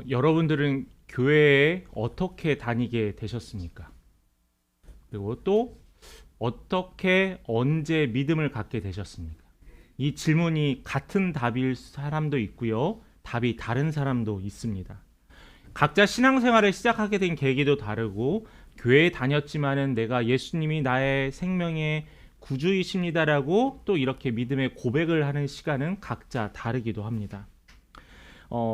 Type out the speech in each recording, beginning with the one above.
여러분들은 교회에 어떻게 다니게 되셨습니까? 그리고 또 어떻게 언제 믿음을 갖게 되셨습니까? 이 질문이 같은 답일 사람도 있고요. 답이 다른 사람도 있습니다. 각자 신앙생활을 시작하게 된 계기도 다르고 교회에 다녔지만은 내가 예수님이 나의 생명의 구주이십니다라고 또 이렇게 믿음의 고백을 하는 시간은 각자 다르기도 합니다.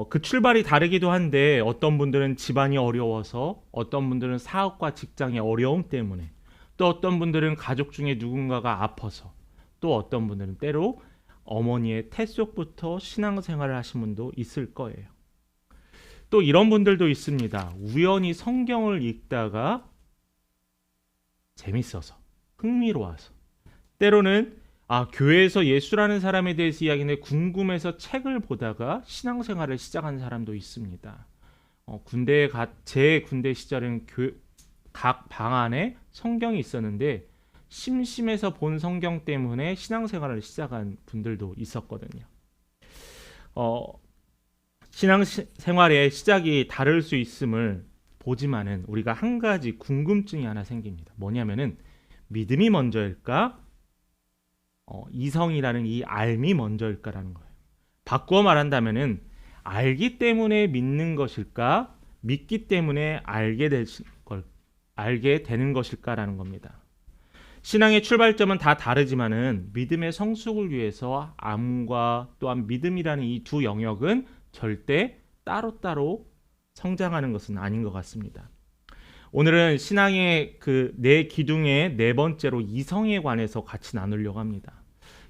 그 출발이 다르기도 한데 어떤 분들은 집안이 어려워서, 어떤 분들은 사업과 직장의 어려움 때문에, 또 어떤 분들은 가족 중에 누군가가 아파서, 또 어떤 분들은 때로 어머니의 태 속부터 신앙생활을 하신 분도 있을 거예요. 또 이런 분들도 있습니다. 우연히 성경을 읽다가 재밌어서, 흥미로워서, 때로는 교회에서 예수라는 사람에 대해서 이야기하는데 궁금해서 책을 보다가 신앙생활을 시작한 사람도 있습니다. 제 군대 시절은 각 방 안에 성경이 있었는데 심심해서 본 성경 때문에 신앙생활을 시작한 분들도 있었거든요. 신앙생활의 시작이 다를 수 있음을 보지만은 우리가 한 가지 궁금증이 하나 생깁니다. 뭐냐면은 믿음이 먼저일까? 이성이라는 이 알미 먼저일까라는 거예요. 바꾸어 말한다면은 알기 때문에 믿는 것일까? 믿기 때문에 알게 되는 것일까라는 겁니다. 신앙의 출발점은 다 다르지만은 믿음의 성숙을 위해서 암과 또한 믿음이라는 이 두 영역은 절대 따로따로 성장하는 것은 아닌 것 같습니다. 오늘은 신앙의 그 네 기둥의 네 번째로 이성에 관해서 같이 나누려고 합니다.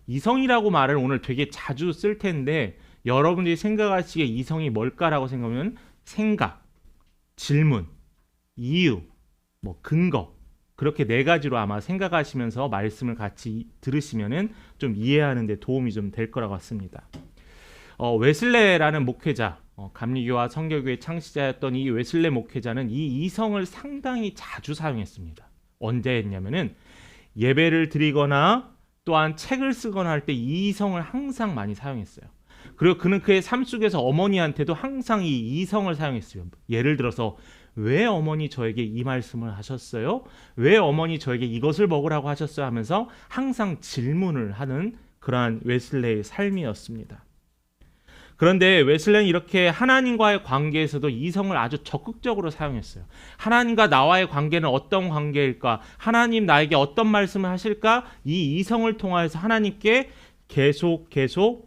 이성이라고 말을 오늘 되게 자주 쓸 텐데 여러분들이 생각하시기에 이성이 뭘까라고 생각하면 생각, 질문, 이유, 근거, 그렇게 네 가지로 아마 생각하시면서 말씀을 같이 들으시면은 좀 이해하는 데 도움이 좀 될 거라고 같습니다. 웨슬레라는 목회자, 감리교와 성결교의 창시자였던 이 웨슬레 목회자는 이 이성을 상당히 자주 사용했습니다. 언제 했냐면은 예배를 드리거나 또한 책을 쓰거나 할 때 이 이성을 항상 많이 사용했어요. 그리고 그는 그의 삶 속에서 어머니한테도 항상 이 이성을 사용했어요. 예를 들어서 왜 어머니 저에게 이 말씀을 하셨어요? 왜 어머니 저에게 이것을 먹으라고 하셨어요? 하면서 항상 질문을 하는 그러한 웨슬레의 삶이었습니다. 그런데 웨슬레는 이렇게 하나님과의 관계에서도 이성을 아주 적극적으로 사용했어요. 하나님과 나와의 관계는 어떤 관계일까? 하나님 나에게 어떤 말씀을 하실까? 이 이성을 통해서 하나님께 계속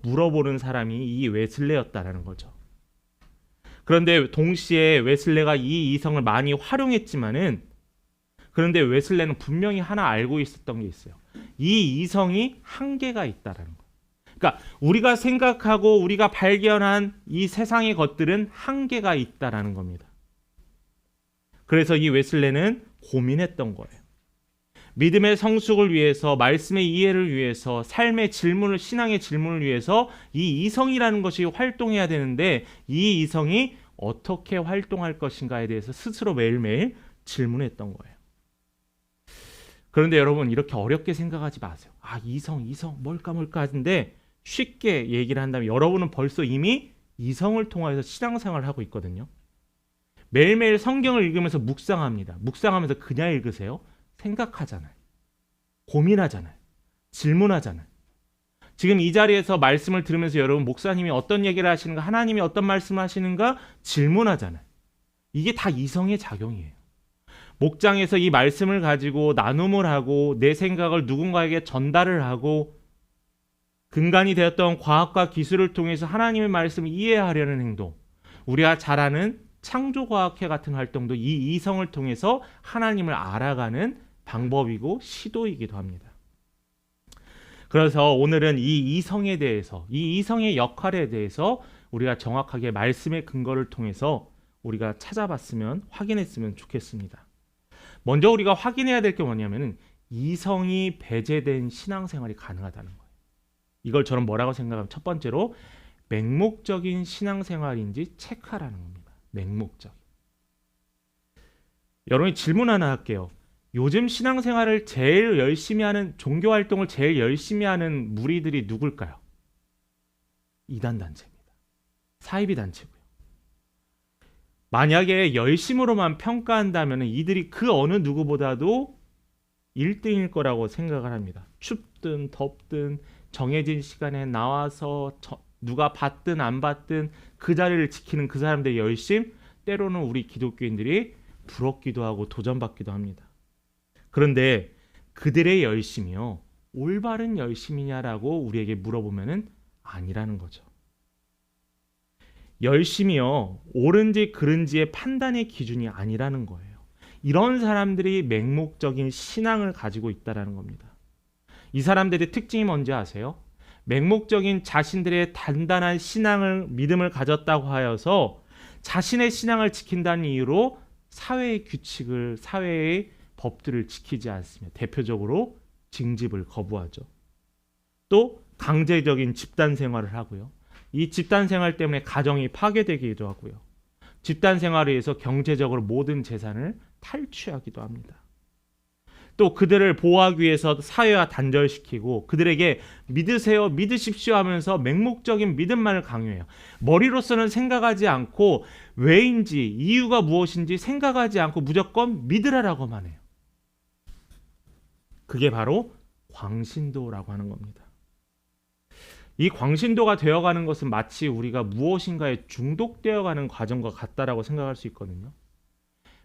물어보는 사람이 이 웨슬레였다라는 거죠. 그런데 동시에 웨슬레가 이 이성을 많이 활용했지만은 그런데 웨슬레는 분명히 하나 알고 있었던 게 있어요. 이 이성이 한계가 있다라는 거예요. 그러니까 우리가 생각하고 우리가 발견한 이 세상의 것들은 한계가 있다라는 겁니다. 그래서 이 웨슬레는 고민했던 거예요. 믿음의 성숙을 위해서, 말씀의 이해를 위해서, 삶의 질문을, 신앙의 질문을 위해서 이 이성이라는 것이 활동해야 되는데 이 이성이 어떻게 활동할 것인가에 대해서 스스로 매일매일 질문했던 거예요. 그런데 여러분 이렇게 어렵게 생각하지 마세요. 이성 뭘까 하는데 쉽게 얘기를 한다면 여러분은 벌써 이미 이성을 통해서 신앙생활을 하고 있거든요. 매일매일 성경을 읽으면서 묵상합니다. 묵상하면서 그냥 읽으세요? 생각하잖아요. 고민하잖아요. 질문하잖아요. 지금 이 자리에서 말씀을 들으면서 여러분 목사님이 어떤 얘기를 하시는가, 하나님이 어떤 말씀을 하시는가 질문하잖아요. 이게 다 이성의 작용이에요. 목장에서 이 말씀을 가지고 나눔을 하고 내 생각을 누군가에게 전달을 하고 근간이 되었던 과학과 기술을 통해서 하나님의 말씀을 이해하려는 행동, 우리가 잘 아는 창조과학회 같은 활동도 이 이성을 통해서 하나님을 알아가는 방법이고 시도이기도 합니다. 그래서 오늘은 이 이성에 대해서, 이 이성의 역할에 대해서 우리가 정확하게 말씀의 근거를 통해서 우리가 찾아봤으면, 확인했으면 좋겠습니다. 먼저 우리가 확인해야 될 게 뭐냐면은 이성이 배제된 신앙생활이 가능하다는 거예요. 이걸 저는 뭐라고 생각하면 첫 번째로 맹목적인 신앙생활인지 체크하라는 겁니다. 맹목적. 여러분이 질문 하나 할게요. 요즘 신앙생활을 제일 열심히 하는, 종교 활동을 제일 열심히 하는 무리들이 누굴까요? 이단 단체입니다. 사이비 단체고요. 만약에 열심으로만 평가한다면 이들이 그 어느 누구보다도 1등일 거라고 생각을 합니다. 춥든 덥든 정해진 시간에 나와서 누가 받든 안 받든 그 자리를 지키는 그 사람들의 열심, 때로는 우리 기독교인들이 부럽기도 하고 도전받기도 합니다. 그런데 그들의 열심이요, 올바른 열심이냐라고 우리에게 물어보면은 아니라는 거죠. 열심이요, 옳은지 그른지의 판단의 기준이 아니라는 거예요. 이런 사람들이 맹목적인 신앙을 가지고 있다라는 겁니다. 이 사람들의 특징이 뭔지 아세요? 맹목적인 자신들의 단단한 신앙을, 믿음을 가졌다고 하여서 자신의 신앙을 지킨다는 이유로 사회의 규칙을, 사회의 법들을 지키지 않습니다. 대표적으로 징집을 거부하죠. 또 강제적인 집단 생활을 하고요. 이 집단 생활 때문에 가정이 파괴되기도 하고요. 집단 생활에 의해서 경제적으로 모든 재산을 탈취하기도 합니다. 또 그들을 보호하기 위해서 사회와 단절시키고 그들에게 믿으세요, 믿으십시오 하면서 맹목적인 믿음만을 강요해요. 머리로서는 생각하지 않고 왜인지, 이유가 무엇인지 생각하지 않고 무조건 믿으라라고만 해요. 그게 바로 광신도라고 하는 겁니다. 이 광신도가 되어가는 것은 마치 우리가 무엇인가에 중독되어가는 과정과 같다라고 생각할 수 있거든요.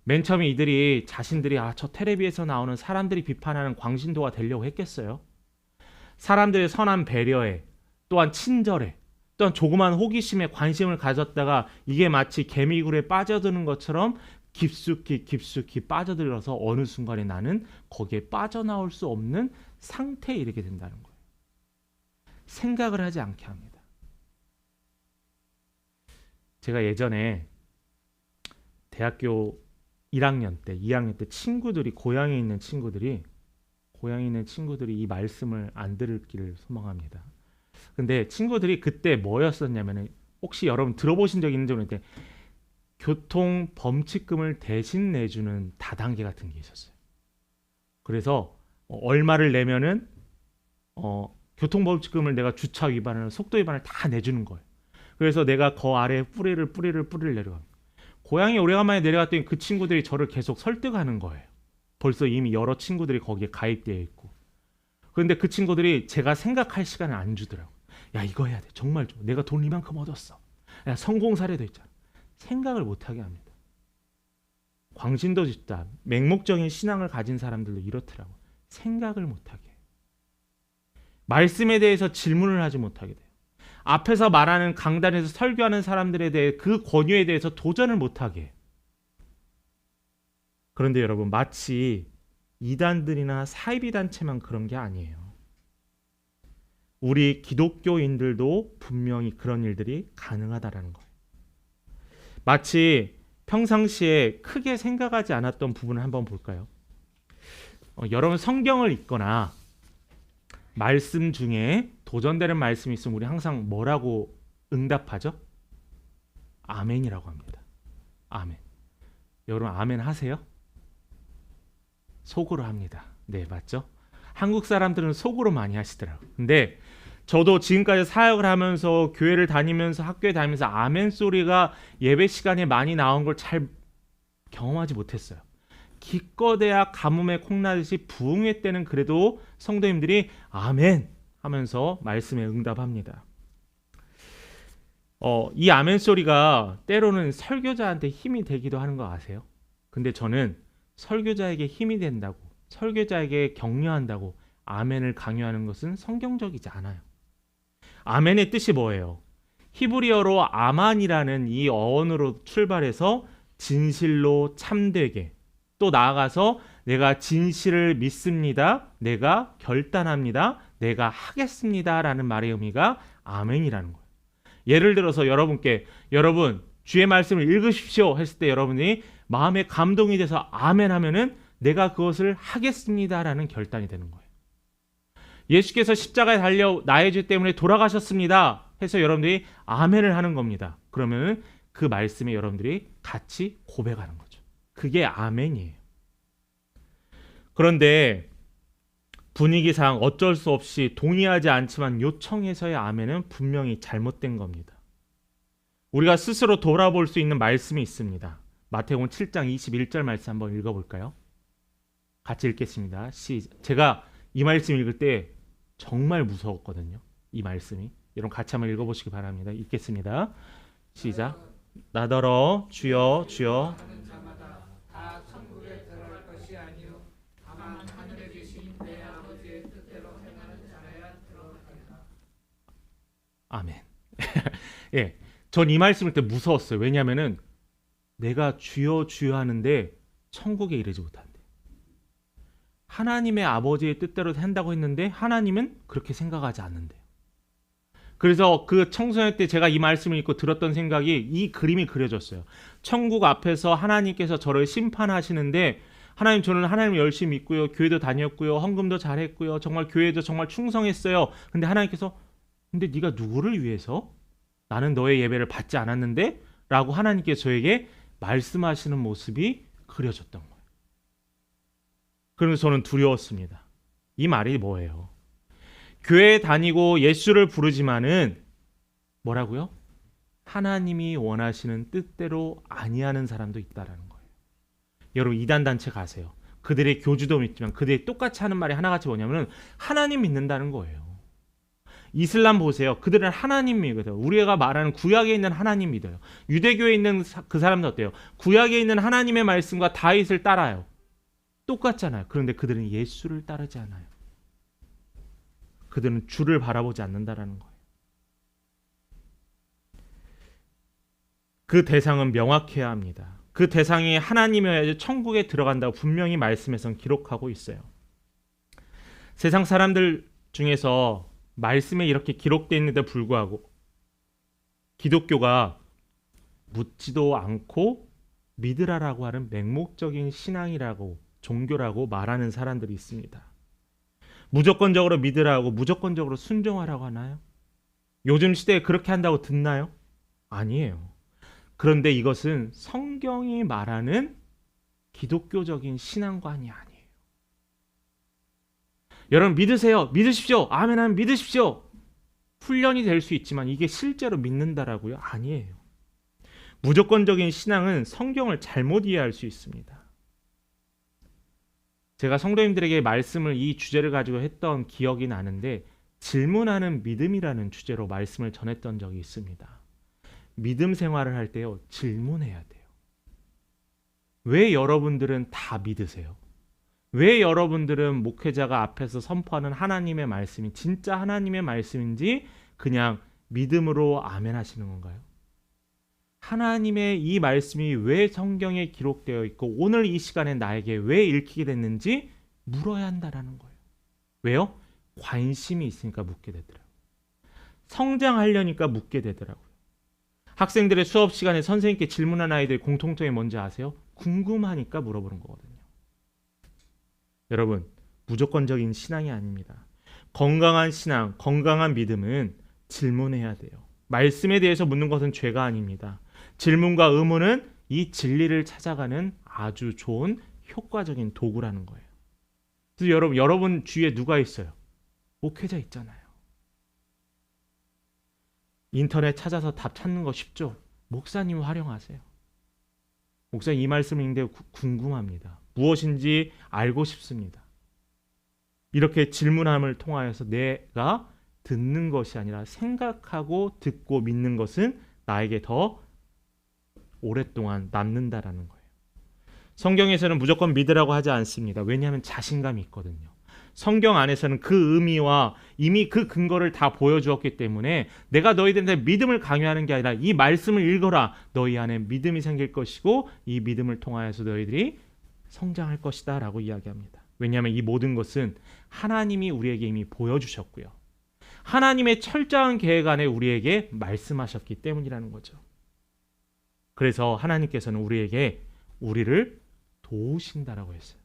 맨 처음에 이들이 자신들이 저 텔레비에서 나오는 사람들이 비판하는 광신도가 되려고 했겠어요? 사람들의 선한 배려에, 또한 친절에, 또한 조그만 호기심에 관심을 가졌다가 이게 마치 개미굴에 빠져드는 것처럼 깊숙이 빠져들어서 어느 순간에 나는 거기에 빠져나올 수 없는 상태에 이르게 된다는 거예요. 생각을 하지 않게 합니다. 제가 예전에 대학교 1학년 때, 2학년 때 친구들이, 고향에 있는 친구들이 이 말씀을 안 들을기를 소망합니다. 근데 친구들이 그때 뭐였었냐면, 혹시 여러분 들어보신 적 있는지 모르겠는데 교통 범칙금을 대신 내주는 다단계 같은 게 있었어요. 그래서 얼마를 내면은 교통 범칙금을 내가 주차 위반을, 속도 위반을 다 내주는 거예요. 그래서 내가 그 아래에 뿌리를 내려갑니다. 고향에 오래간만에 내려갔더니 그 친구들이 저를 계속 설득하는 거예요. 벌써 이미 여러 친구들이 거기에 가입되어 있고. 그런데 그 친구들이 제가 생각할 시간을 안 주더라고요. 야, 이거 해야 돼. 정말 좀. 내가 돈 이만큼 얻었어. 야, 성공 사례도 있잖아. 생각을 못하게 합니다. 광신도 집단, 맹목적인 신앙을 가진 사람들도 이렇더라고요. 생각을 못하게 해요. 말씀에 대해서 질문을 하지 못하게 돼요. 앞에서 말하는 강단에서 설교하는 사람들에 대해 그 권유에 대해서 도전을 못하게 해요. 그런데 여러분, 마치 이단들이나 사이비단체만 그런 게 아니에요. 우리 기독교인들도 분명히 그런 일들이 가능하다라는 거예요. 마치 평상시에 크게 생각하지 않았던 부분을 한번 볼까요? 여러분 성경을 읽거나 말씀 중에 도전되는 말씀이 있으면 우리 항상 뭐라고 응답하죠? 아멘이라고 합니다. 아멘. 여러분 아멘 하세요? 속으로 합니다. 네, 맞죠? 한국 사람들은 속으로 많이 하시더라고요. 근데 저도 지금까지 사역을 하면서 교회를 다니면서 학교에 다니면서 아멘 소리가 예배 시간에 많이 나온 걸 잘 경험하지 못했어요. 기껏해야 가뭄에 콩나듯이 부흥회 때는 그래도 성도님들이 아멘 하면서 말씀에 응답합니다. 이 아멘 소리가 때로는 설교자한테 힘이 되기도 하는 거 아세요? 근데 저는 설교자에게 힘이 된다고, 설교자에게 격려한다고 아멘을 강요하는 것은 성경적이지 않아요. 아멘의 뜻이 뭐예요? 히브리어로 아만이라는 이 어원으로 출발해서 진실로 참되게, 또 나아가서 내가 진실을 믿습니다, 내가 결단합니다, 내가 하겠습니다 라는 말의 의미가 아멘이라는 거예요. 예를 들어서 여러분께 여러분 주의 말씀을 읽으십시오 했을 때 여러분이 마음에 감동이 돼서 아멘 하면은 내가 그것을 하겠습니다 라는 결단이 되는 거예요. 예수께서 십자가에 달려 나의 죄 때문에 돌아가셨습니다 해서 여러분들이 아멘을 하는 겁니다. 그러면 그 말씀에 여러분들이 같이 고백하는 거죠. 그게 아멘이에요. 그런데 분위기상 어쩔 수 없이 동의하지 않지만 요청해서의 아멘은 분명히 잘못된 겁니다. 우리가 스스로 돌아볼 수 있는 말씀이 있습니다. 마태복음 7장 21절 말씀 한번 읽어볼까요? 같이 읽겠습니다. 시작. 제가 이 말씀 읽을 때 정말 무서웠거든요. 이 말씀이. 여러분 같이 한번 읽어보시기 바랍니다. 읽겠습니다. 시작. 나더러 주여 주여 아멘. 예, 전 이 말씀을 때 무서웠어요. 왜냐하면은 내가 주여 주여 하는데 천국에 이르지 못한대. 하나님의 아버지의 뜻대로 한다고 했는데 하나님은 그렇게 생각하지 않는데요. 그래서 그 청소년 때 제가 이 말씀을 읽고 들었던 생각이 이 그림이 그려졌어요. 천국 앞에서 하나님께서 저를 심판하시는데 하나님 저는 하나님을 열심히 믿고요. 교회도 다녔고요. 헌금도 잘했고요. 정말 교회도 정말 충성했어요. 근데 하나님께서 근데 네가 누구를 위해서? 나는 너의 예배를 받지 않았는데? 라고 하나님께서 저에게 말씀하시는 모습이 그려졌던 거예요. 그러면서 저는 두려웠습니다. 이 말이 뭐예요? 교회에 다니고 예수를 부르지만은 뭐라고요? 하나님이 원하시는 뜻대로 아니하는 사람도 있다라는 거예요. 여러분 이단 단체 가세요. 그들의 교주도 믿지만 그들이 똑같이 하는 말이 하나같이 뭐냐면 하나님 믿는다는 거예요. 이슬람 보세요. 그들은 하나님 믿어요. 우리가 말하는 구약에 있는 하나님 믿어요. 유대교에 있는 그 사람도 어때요? 구약에 있는 하나님의 말씀과 다윗을 따라요. 똑같잖아요. 그런데 그들은 예수를 따르지 않아요. 그들은 주를 바라보지 않는다라는 거예요. 그 대상은 명확해야 합니다. 그 대상이 하나님이어야지 천국에 들어간다고 분명히 말씀에선 기록하고 있어요. 세상 사람들 중에서 말씀에 이렇게 기록되어 있는데 불구하고 기독교가 묻지도 않고 믿으라라고 하는 맹목적인 신앙이라고 종교라고 말하는 사람들이 있습니다. 무조건적으로 믿으라고 무조건적으로 순종하라고 하나요? 요즘 시대에 그렇게 한다고 듣나요? 아니에요. 그런데 이것은 성경이 말하는 기독교적인 신앙관이 아니에요. 여러분 믿으세요. 믿으십시오. 아멘 하면 믿으십시오. 훈련이 될 수 있지만 이게 실제로 믿는다라고요? 아니에요. 무조건적인 신앙은 성경을 잘못 이해할 수 있습니다. 제가 성도님들에게 말씀을 이 주제를 가지고 했던 기억이 나는데 질문하는 믿음이라는 주제로 말씀을 전했던 적이 있습니다. 믿음 생활을 할 때요. 질문해야 돼요. 왜 여러분들은 다 믿으세요? 왜 여러분들은 목회자가 앞에서 선포하는 하나님의 말씀이 진짜 하나님의 말씀인지 그냥 믿음으로 아멘 하시는 건가요? 하나님의 이 말씀이 왜 성경에 기록되어 있고 오늘 이 시간에 나에게 왜 읽히게 됐는지 물어야 한다라는 거예요. 왜요? 관심이 있으니까 묻게 되더라고요. 성장하려니까 묻게 되더라고요. 학생들의 수업 시간에 선생님께 질문한 아이들 공통점이 뭔지 아세요? 궁금하니까 물어보는 거거든요. 여러분, 무조건적인 신앙이 아닙니다. 건강한 신앙, 건강한 믿음은 질문해야 돼요. 말씀에 대해서 묻는 것은 죄가 아닙니다. 질문과 의문은 이 진리를 찾아가는 아주 좋은 효과적인 도구라는 거예요. 그래서 여러분 주위에 누가 있어요? 목회자 있잖아요. 인터넷 찾아서 답 찾는 거 쉽죠? 목사님 활용하세요. 목사님 이 말씀을 읽는데 궁금합니다. 무엇인지 알고 싶습니다. 이렇게 질문함을 통하여서 내가 듣는 것이 아니라 생각하고 듣고 믿는 것은 나에게 더 오랫동안 남는다라는 거예요. 성경에서는 무조건 믿으라고 하지 않습니다. 왜냐하면 자신감이 있거든요. 성경 안에서는 그 의미와 이미 그 근거를 다 보여주었기 때문에 내가 너희들한테 믿음을 강요하는 게 아니라 이 말씀을 읽어라. 너희 안에 믿음이 생길 것이고 이 믿음을 통하여서 너희들이 성장할 것이다 라고 이야기합니다. 왜냐하면 이 모든 것은 하나님이 우리에게 이미 보여주셨고요. 하나님의 철저한 계획 안에 우리에게 말씀하셨기 때문이라는 거죠. 그래서 하나님께서는 우리를 도우신다라고 했어요.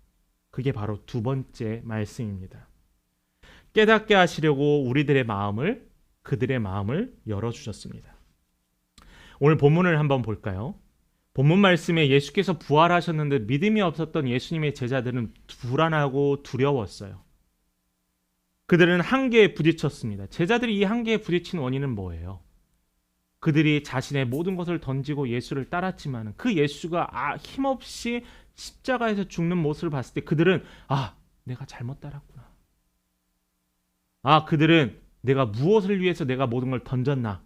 그게 바로 두 번째 말씀입니다. 깨닫게 하시려고 그들의 마음을 열어주셨습니다. 오늘 본문을 한번 볼까요? 본문 말씀에 예수께서 부활하셨는데 믿음이 없었던 예수님의 제자들은 불안하고 두려웠어요. 그들은 한계에 부딪혔습니다. 제자들이 이 한계에 부딪힌 원인은 뭐예요? 그들이 자신의 모든 것을 던지고 예수를 따랐지만 그 예수가 힘없이 십자가에서 죽는 모습을 봤을 때 그들은 내가 잘못 따랐구나. 그들은 내가 무엇을 위해서 내가 모든 걸 던졌나.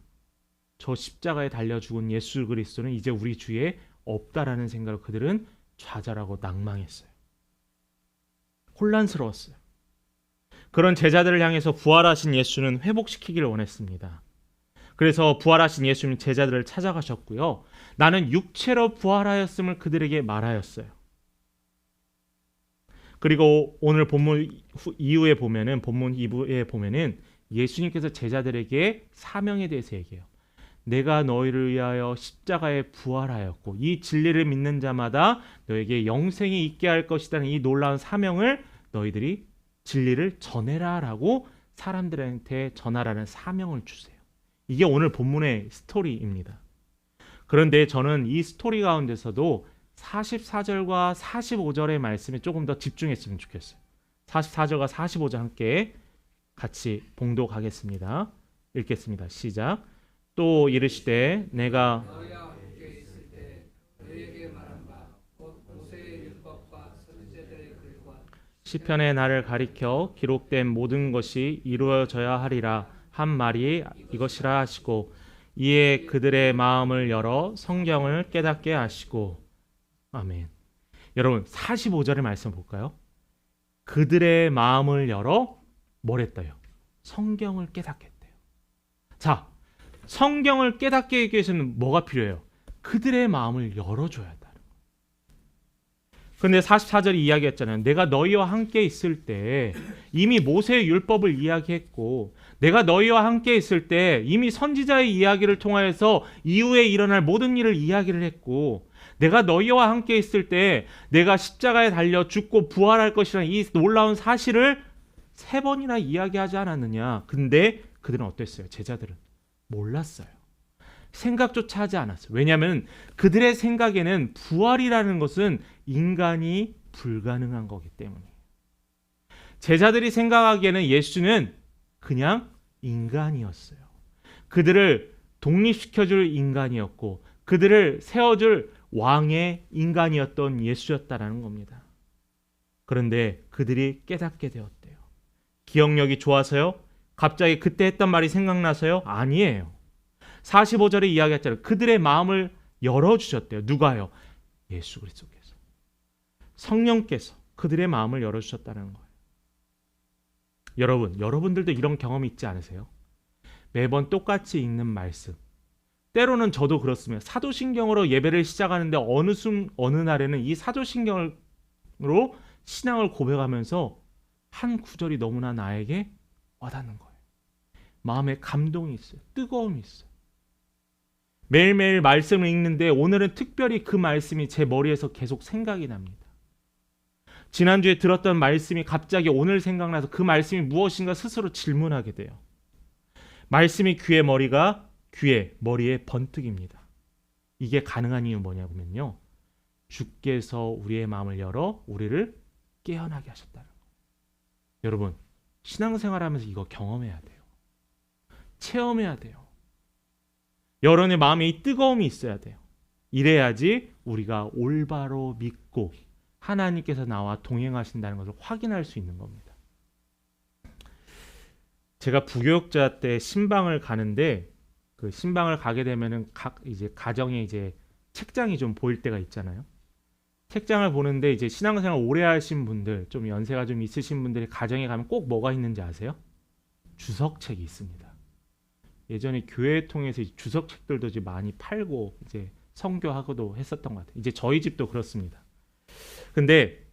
저 십자가에 달려 죽은 예수 그리스도는 이제 우리 주위에 없다라는 생각으로 그들은 좌절하고 낭망했어요. 혼란스러웠어요. 그런 제자들을 향해서 부활하신 예수는 회복시키기를 원했습니다. 그래서 부활하신 예수님 제자들을 찾아가셨고요. 나는 육체로 부활하였음을 그들에게 말하였어요. 그리고 오늘 본문 이후에 보면은 본문 2부에 보면은 예수님께서 제자들에게 사명에 대해서 얘기해요. 내가 너희를 위하여 십자가에 부활하였고 이 진리를 믿는 자마다 너에게 영생이 있게 할 것이라는 이 놀라운 사명을 너희들이 진리를 전해라라고 사람들한테 전하라는 사명을 주세요. 이게 오늘 본문의 스토리입니다. 그런데 저는 이 스토리 가운데서도 44절과 45절의 말씀에 조금 더 집중했으면 좋겠어요. 44절과 45절 함께 같이 봉독하겠습니다. 읽겠습니다. 시작. 또 이르시되 내가 시편에 나를 가리켜 기록된 모든 것이 이루어져야 하리라 한 말이 이것이라 하시고 이에 그들의 마음을 열어 성경을 깨닫게 하시고. 아멘. 여러분 45절의 말씀 볼까요? 그들의 마음을 열어 뭐랬어요? 성경을 깨닫게 했대요. 자, 성경을 깨닫게 하기 위해서는 뭐가 필요해요? 그들의 마음을 열어줘야 한다는 거예요. 그런데 44절이 이야기했잖아요. 내가 너희와 함께 있을 때 이미 모세의 율법을 이야기했고 내가 너희와 함께 있을 때 이미 선지자의 이야기를 통하여서 이후에 일어날 모든 일을 이야기를 했고 내가 너희와 함께 있을 때 내가 십자가에 달려 죽고 부활할 것이라는 이 놀라운 사실을 3번이나 이야기하지 않았느냐. 근데 그들은 어땠어요? 제자들은 몰랐어요. 생각조차 하지 않았어요. 왜냐하면 그들의 생각에는 부활이라는 것은 인간이 불가능한 거기 때문이에요. 제자들이 생각하기에는 예수는 그냥 인간이었어요. 그들을 독립시켜줄 인간이었고 그들을 세워줄 왕의 인간이었던 예수였다라는 겁니다. 그런데 그들이 깨닫게 되었대요. 기억력이 좋아서요? 갑자기 그때 했던 말이 생각나서요? 아니에요. 45절에 이야기했잖아요. 그들의 마음을 열어주셨대요. 누가요? 예수 그리스도께서. 성령께서 그들의 마음을 열어주셨다는 거예요. 여러분들도 이런 경험이 있지 않으세요? 매번 똑같이 읽는 말씀. 때로는 저도 그렇습니다. 사도신경으로 예배를 시작하는데 어느 날에는 이 사도신경으로 신앙을 고백하면서 한 구절이 너무나 나에게 와닿는 거예요. 마음에 감동이 있어요. 뜨거움이 있어요. 매일매일 말씀을 읽는데 오늘은 특별히 그 말씀이 제 머리에서 계속 생각이 납니다. 지난주에 들었던 말씀이 갑자기 오늘 생각나서 그 말씀이 무엇인가 스스로 질문하게 돼요. 말씀이 귀에 머리에 번뜩입니다. 이게 가능한 이유 뭐냐면요. 주께서 우리의 마음을 열어 우리를 깨어나게 하셨다는 거예요. 여러분, 신앙생활하면서 이거 경험해야 돼요. 체험해야 돼요. 여러분의 마음에 이 뜨거움이 있어야 돼요. 이래야지 우리가 올바로 믿고 하나님께서 나와 동행하신다는 것을 확인할 수 있는 겁니다. 제가 부교육자 때 신방을 가는데 그 신방을 가게 되면은 가정에 책장이 좀 보일 때가 있잖아요. 책장을 보는데 이제 신앙생활 오래 하신 분들, 좀 연세가 좀 있으신 분들이 가정에 가면 꼭 뭐가 있는지 아세요? 주석책이 있습니다. 예전에 교회 통해서 주석책들도 이제 많이 팔고 이제 선교하고도 했었던 것 같아요. 이제 저희 집도 그렇습니다. 근데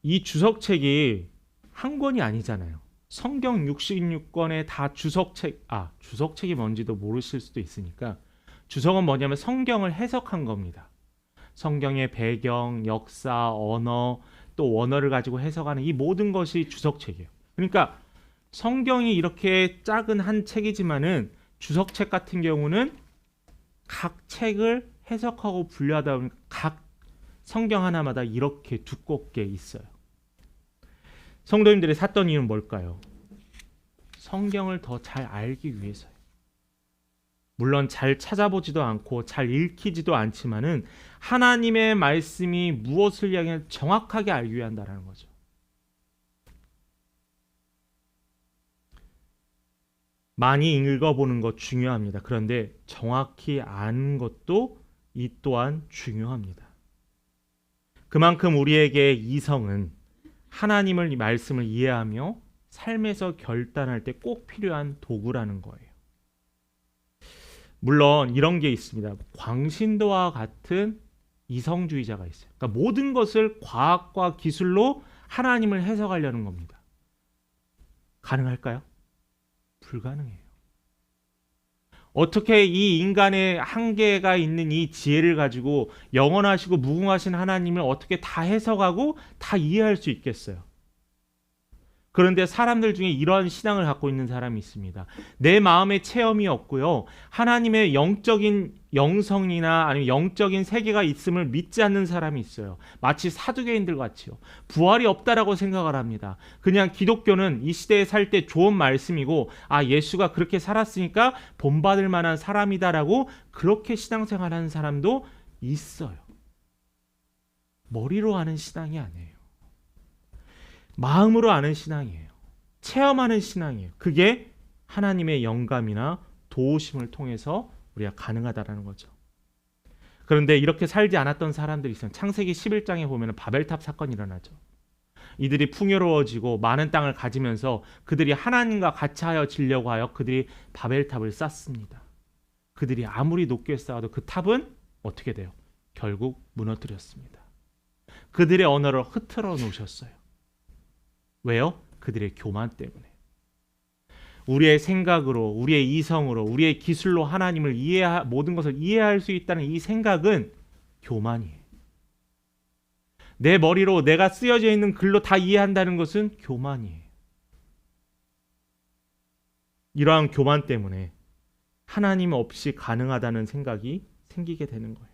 이 주석책이 한 권이 아니잖아요. 성경 66권에 다 주석책이 뭔지도 모르실 수도 있으니까 주석은 뭐냐면 성경을 해석한 겁니다. 성경의 배경, 역사, 언어, 또 원어를 가지고 해석하는 이 모든 것이 주석책이에요. 그러니까 성경이 이렇게 작은 한 책이지만은 주석책 같은 경우는 각 책을 해석하고 분류하다 보니까 각 성경 하나마다 이렇게 두껍게 있어요. 성도님들이 샀던 이유는 뭘까요? 성경을 더 잘 알기 위해서요. 물론 잘 찾아보지도 않고 잘 읽히지도 않지만은 하나님의 말씀이 무엇을 이야기하는지 정확하게 알기 위한다라는 거죠. 많이 읽어보는 것 중요합니다. 그런데 정확히 아는 것도 이 또한 중요합니다. 그만큼 우리에게 이성은 하나님을 이 말씀을 이해하며 삶에서 결단할 때 꼭 필요한 도구라는 거예요. 물론 이런 게 있습니다. 광신도와 같은 이성주의자가 있어요. 그러니까 모든 것을 과학과 기술로 하나님을 해석하려는 겁니다. 가능할까요? 불가능해요. 어떻게 이 인간의 한계가 있는 이 지혜를 가지고 영원하시고 무궁하신 하나님을 어떻게 다 해석하고 다 이해할 수 있겠어요? 그런데 사람들 중에 이러한 신앙을 갖고 있는 사람이 있습니다. 내 마음에 체험이 없고요. 하나님의 영적인 영성이나 아니면 영적인 세계가 있음을 믿지 않는 사람이 있어요. 마치 사두개인들 같이요. 부활이 없다라고 생각을 합니다. 그냥 기독교는 이 시대에 살 때 좋은 말씀이고 예수가 그렇게 살았으니까 본받을 만한 사람이다라고 그렇게 신앙생활하는 사람도 있어요. 머리로 하는 신앙이 아니에요. 마음으로 아는 신앙이에요. 체험하는 신앙이에요. 그게 하나님의 영감이나 도우심을 통해서 우리가 가능하다라는 거죠. 그런데 이렇게 살지 않았던 사람들이 있어요. 창세기 11장에 보면 바벨탑 사건이 일어나죠. 이들이 풍요로워지고 많은 땅을 가지면서 그들이 하나님과 같이 하여 지려고 하여 그들이 바벨탑을 쌓습니다. 그들이 아무리 높게 쌓아도 그 탑은 어떻게 돼요? 결국 무너뜨렸습니다. 그들의 언어를 흐트러 놓으셨어요. 왜요? 그들의 교만 때문에. 우리의 생각으로, 우리의 이성으로, 우리의 기술로 하나님을 모든 것을 이해할 수 있다는 이 생각은 교만이에요. 내 머리로 내가 쓰여져 있는 글로 다 이해한다는 것은 교만이에요. 이러한 교만 때문에 하나님 없이 가능하다는 생각이 생기게 되는 거예요.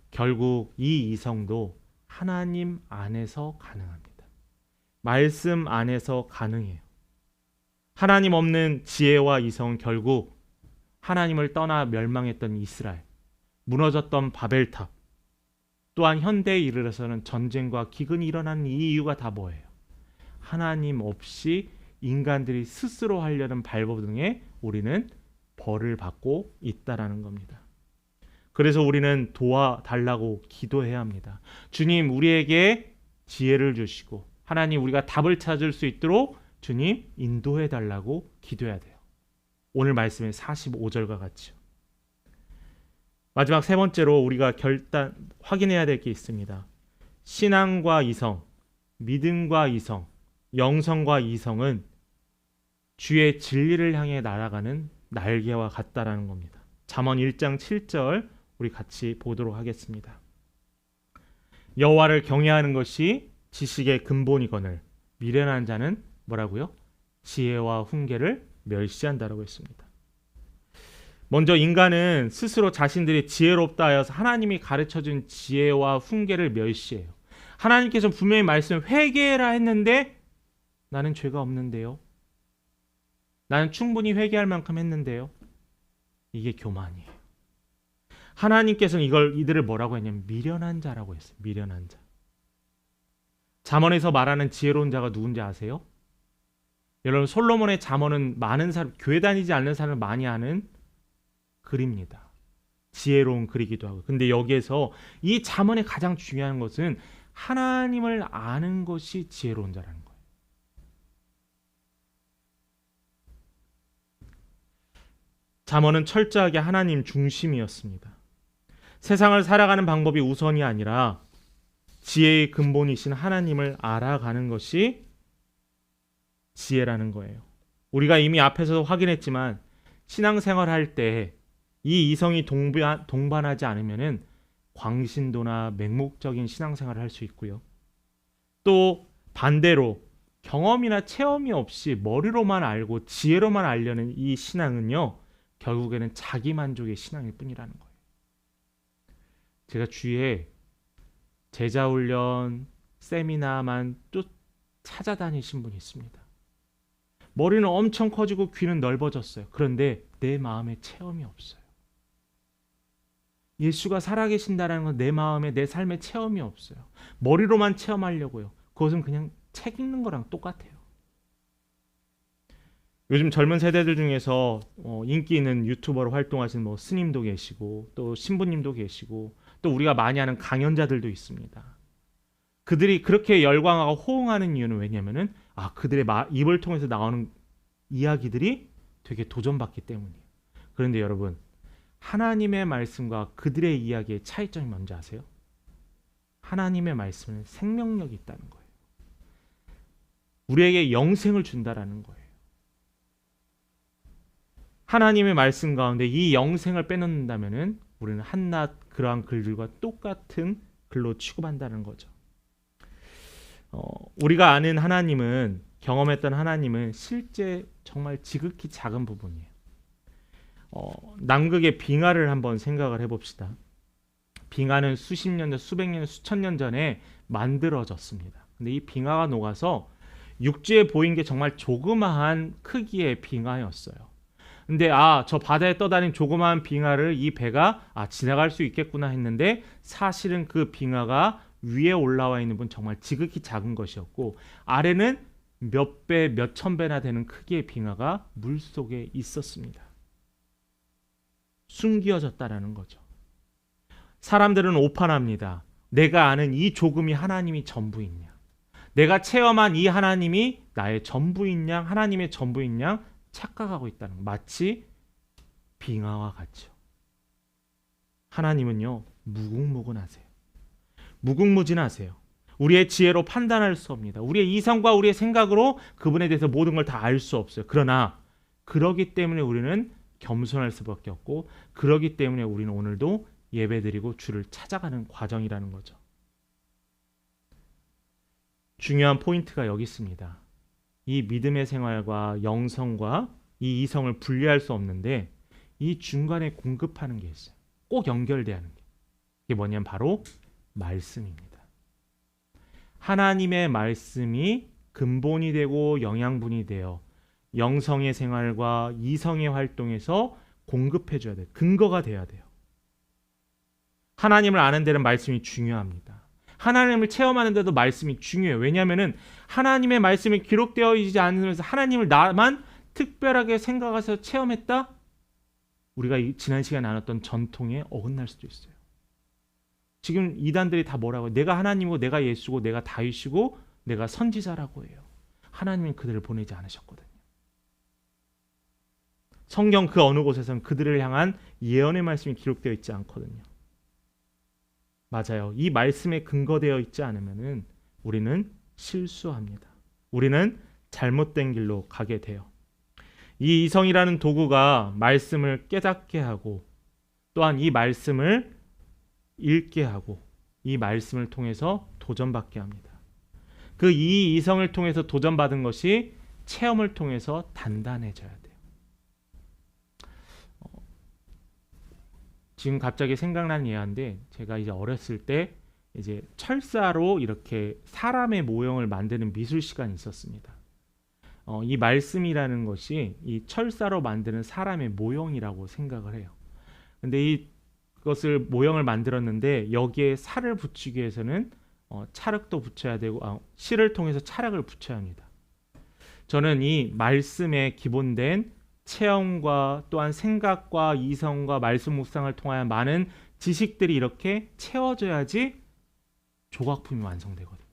결국 이 이성도 하나님 안에서 가능합니다. 말씀 안에서 가능해요. 하나님 없는 지혜와 이성은 결국 하나님을 떠나 멸망했던 이스라엘, 무너졌던 바벨탑, 또한 현대에 이르러서는 전쟁과 기근이 일어나는 이 이유가 다 뭐예요? 하나님 없이 인간들이 스스로 하려는 발버둥에 우리는 벌을 받고 있다라는 겁니다. 그래서 우리는 도와달라고 기도해야 합니다. 주님, 우리에게 지혜를 주시고 하나님, 우리가 답을 찾을 수 있도록 주님 인도해 달라고 기도해야 돼요. 오늘 말씀의 45절과 같이요. 마지막 세 번째로 우리가 확인해야 될 게 있습니다. 신앙과 이성, 믿음과 이성, 영성과 이성은 주의 진리를 향해 날아가는 날개와 같다라는 겁니다. 잠언 1장 7절 우리 같이 보도록 하겠습니다. 여호와를 경외하는 것이 지식의 근본이거늘 미련한 자는 뭐라고요? 지혜와 훈계를 멸시한다라고 했습니다. 먼저 인간은 스스로 자신들이 지혜롭다 하여서 하나님이 가르쳐준 지혜와 훈계를 멸시해요. 하나님께서 분명히 회개해라 했는데 나는 죄가 없는데요. 나는 충분히 회개할 만큼 했는데요. 이게 교만이에요. 하나님께서는 이들을 뭐라고 했냐면 미련한 자라고 했어요. 미련한 자. 잠언에서 말하는 지혜로운 자가 누군지 아세요? 여러분, 솔로몬의 잠언은 많은 사람, 교회 다니지 않는 사람을 많이 아는 글입니다. 지혜로운 글이기도 하고. 근데 여기에서 이 잠언의 가장 중요한 것은 하나님을 아는 것이 지혜로운 자라는 거예요. 잠언은 철저하게 하나님 중심이었습니다. 세상을 살아가는 방법이 우선이 아니라 지혜의 근본이신 하나님을 알아가는 것이 지혜라는 거예요. 우리가 이미 앞에서도 확인했지만 신앙생활할 때 이 이성이 동반하지 않으면은 광신도나 맹목적인 신앙생활을 할 수 있고요. 또 반대로 경험이나 체험이 없이 머리로만 알고 지혜로만 알려는 이 신앙은요, 결국에는 자기만족의 신앙일 뿐이라는 거예요. 제가 주위에 제자훈련, 세미나만 또 찾아다니신 분이 있습니다. 머리는 엄청 커지고 귀는 넓어졌어요. 그런데 내 마음에 체험이 없어요. 예수가 살아계신다는 건 내 마음에 내 삶에 체험이 없어요. 머리로만 체험하려고요. 그것은 그냥 책 읽는 거랑 똑같아요. 요즘 젊은 세대들 중에서 인기 있는 유튜버로 활동하시는 뭐 스님도 계시고 또 신부님도 계시고 또 우리가 많이 아는 강연자들도 있습니다. 그들이 그렇게 열광하고 호응하는 이유는 왜냐면은 그들의 입을 통해서 나오는 이야기들이 되게 도전받기 때문이에요. 그런데 여러분, 하나님의 말씀과 그들의 이야기의 차이점이 뭔지 아세요? 하나님의 말씀은 생명력이 있다는 거예요. 우리에게 영생을 준다라는 거예요. 하나님의 말씀 가운데 이 영생을 빼놓는다면은 우리는 한낱 그러한 글들과 똑같은 글로 취급한다는 거죠. 우리가 아는 하나님은, 경험했던 하나님은 실제 정말 지극히 작은 부분이에요. 남극의 빙하를 한번 생각을 해봅시다. 빙하는 수십 년 전, 수백 년, 수천 년 전에 만들어졌습니다. 근데 이 빙하가 녹아서 육지에 보인 게 정말 조그마한 크기의 빙하였어요. 근데 저 바다에 떠다닌 조그마한 빙하를 이 배가 지나갈 수 있겠구나 했는데 사실은 그 빙하가 위에 올라와 있는 분 정말 지극히 작은 것이었고 아래는 몇 배, 몇 천 배나 되는 크기의 빙하가 물속에 있었습니다. 숨겨졌다라는 거죠. 사람들은 오판합니다. 내가 아는 이 조금이 하나님이 전부인 양, 내가 체험한 이 하나님이 나의 전부인 양, 하나님의 전부인 양 착각하고 있다는 거. 마치 빙하와 같죠. 하나님은요, 무궁무진하세요. 무궁무진하세요. 우리의 지혜로 판단할 수 없습니다. 우리의 이성과 우리의 생각으로 그분에 대해서 모든 걸 다 알 수 없어요. 그러나 그러기 때문에 우리는 겸손할 수밖에 없고, 그러기 때문에 우리는 오늘도 예배드리고 주를 찾아가는 과정이라는 거죠. 중요한 포인트가 여기 있습니다. 이 믿음의 생활과 영성과 이 이성을 분리할 수 없는데 이 중간에 공급하는 게 있어요. 꼭 연결돼야 하는 게. 이게 뭐냐면 바로 말씀입니다. 하나님의 말씀이 근본이 되고 영양분이 되어 영성의 생활과 이성의 활동에서 공급해줘야 돼요. 근거가 돼야 돼요. 하나님을 아는 데는 말씀이 중요합니다. 하나님을 체험하는 데도 말씀이 중요해요. 왜냐하면 하나님의 말씀이 기록되어 있지 않으면서 하나님을 나만 특별하게 생각해서 체험했다? 우리가 지난 시간에 나눴던 전통에 어긋날 수도 있어요. 지금 이단들이 다 뭐라고 해요? 내가 하나님이고 내가 예수고 내가 다윗이고 내가 선지자라고 해요. 하나님은 그들을 보내지 않으셨거든요. 성경 그 어느 곳에서는 그들을 향한 예언의 말씀이 기록되어 있지 않거든요. 맞아요. 이 말씀에 근거되어 있지 않으면은 우리는 실수합니다. 우리는 잘못된 길로 가게 돼요. 이 이성이라는 도구가 말씀을 깨닫게 하고 또한 이 말씀을 읽게 하고 이 말씀을 통해서 도전받게 합니다. 그 이 이성을 통해서 도전받은 것이 체험을 통해서 단단해져야 돼요. 지금 갑자기 생각나는 예화인데 제가 이제 어렸을 때 이제 철사로 이렇게 사람의 모형을 만드는 미술 시간이 있었습니다. 이 말씀이라는 것이 이 철사로 만드는 사람의 모형이라고 생각을 해요. 근데 이것을 모형을 만들었는데 여기에 살을 붙이기 위해서는 찰흙도 붙여야 되고 실을 통해서 찰흙을 붙여야 합니다. 저는 이 말씀에 기본된 체험과 또한 생각과 이성과 말씀 묵상을 통하여 많은 지식들이 이렇게 채워져야지 조각품이 완성되거든요.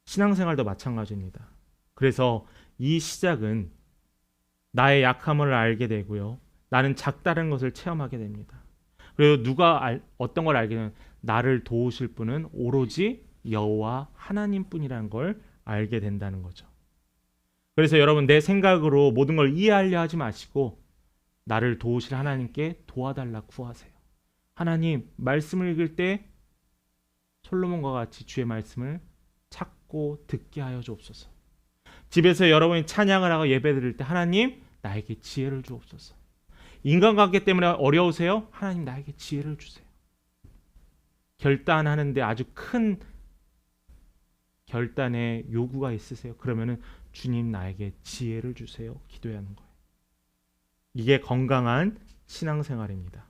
신앙생활도 마찬가지입니다. 그래서 이 시작은 나의 약함을 알게 되고요. 나는 작다는 것을 체험하게 됩니다. 그리고 누가 어떤 걸 알게 되면 나를 도우실 분은 오로지 여호와 하나님뿐이라는 걸 알게 된다는 거죠. 그래서 여러분 내 생각으로 모든 걸 이해하려 하지 마시고 나를 도우실 하나님께 도와달라 구하세요. 하나님 말씀을 읽을 때 솔로몬과 같이 주의 말씀을 찾고 듣게 하여 주옵소서. 집에서 여러분이 찬양을 하고 예배드릴 때 하나님 나에게 지혜를 주옵소서. 인간관계 때문에 어려우세요? 하나님 나에게 지혜를 주세요. 결단하는데 아주 큰 결단의 요구가 있으세요? 그러면은 주님 나에게 지혜를 주세요. 기도해야 하는 거예요. 이게 건강한 신앙생활입니다.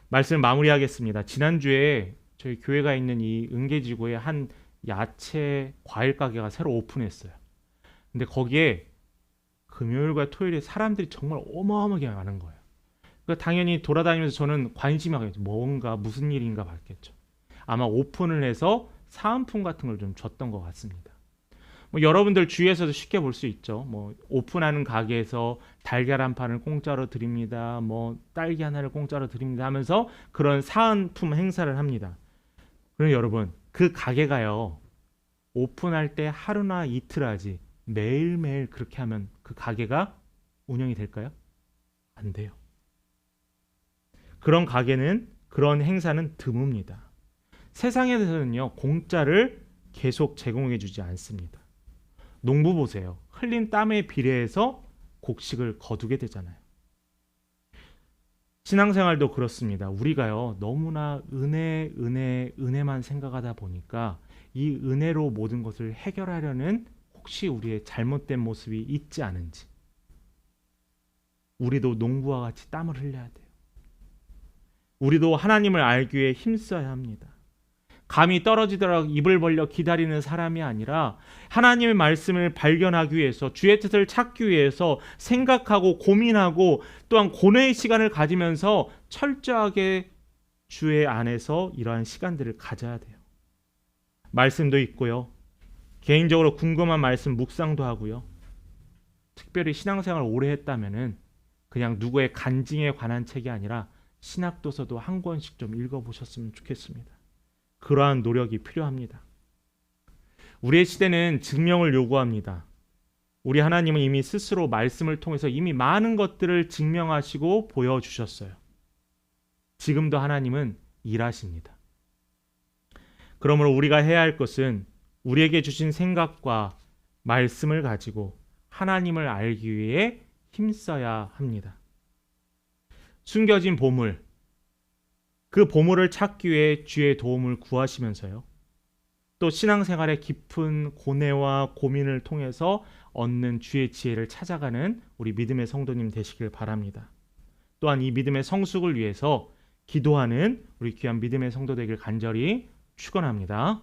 말씀 마무리하겠습니다. 지난주에 저희 교회가 있는 이 은계지구에 한 야채 과일 가게가 새로 오픈했어요. 근데 거기에 금요일과 토요일에 사람들이 정말 어마어마하게 많은 거예요. 그러니까 당연히 돌아다니면서 저는 관심이 가겠죠. 뭔가 무슨 일인가 봤겠죠. 아마 오픈을 해서 사은품 같은 걸 좀 줬던 것 같습니다. 뭐 여러분들 주위에서도 쉽게 볼 수 있죠. 뭐 오픈하는 가게에서 달걀 한 판을 공짜로 드립니다. 뭐 딸기 하나를 공짜로 드립니다 하면서 그런 사은품 행사를 합니다. 그럼 여러분, 그 가게가요, 오픈할 때 하루나 이틀 하지 매일매일 그렇게 하면 그 가게가 운영이 될까요? 안 돼요. 그런 가게는, 그런 행사는 드뭅니다. 세상에서는요, 공짜를 계속 제공해 주지 않습니다. 농부 보세요. 흘린 땀에 비례해서 곡식을 거두게 되잖아요. 신앙생활도 그렇습니다. 우리가요, 너무나 은혜만 생각하다 보니까 이 은혜로 모든 것을 해결하려는 혹시 우리의 잘못된 모습이 있지 않은지, 우리도 농부와 같이 땀을 흘려야 돼요. 우리도 하나님을 알기 위해 힘써야 합니다. 감이 떨어지더라도 입을 벌려 기다리는 사람이 아니라 하나님의 말씀을 발견하기 위해서, 주의 뜻을 찾기 위해서 생각하고 고민하고 또한 고뇌의 시간을 가지면서 철저하게 주의 안에서 이러한 시간들을 가져야 돼요. 말씀도 있고요. 개인적으로 궁금한 말씀 묵상도 하고요. 특별히 신앙생활을 오래 했다면은 그냥 누구의 간증에 관한 책이 아니라 신학도서도 한 권씩 좀 읽어보셨으면 좋겠습니다. 그러한 노력이 필요합니다. 우리의 시대는 증명을 요구합니다. 우리 하나님은 이미 스스로 말씀을 통해서 이미 많은 것들을 증명하시고 보여주셨어요. 지금도 하나님은 일하십니다. 그러므로 우리가 해야 할 것은 우리에게 주신 생각과 말씀을 가지고 하나님을 알기 위해 힘써야 합니다. 숨겨진 보물, 그 보물을 찾기 위해 주의 도움을 구하시면서요, 또 신앙생활의 깊은 고뇌와 고민을 통해서 얻는 주의 지혜를 찾아가는 우리 믿음의 성도님 되시길 바랍니다. 또한 이 믿음의 성숙을 위해서 기도하는 우리 귀한 믿음의 성도 되길 간절히 축원합니다.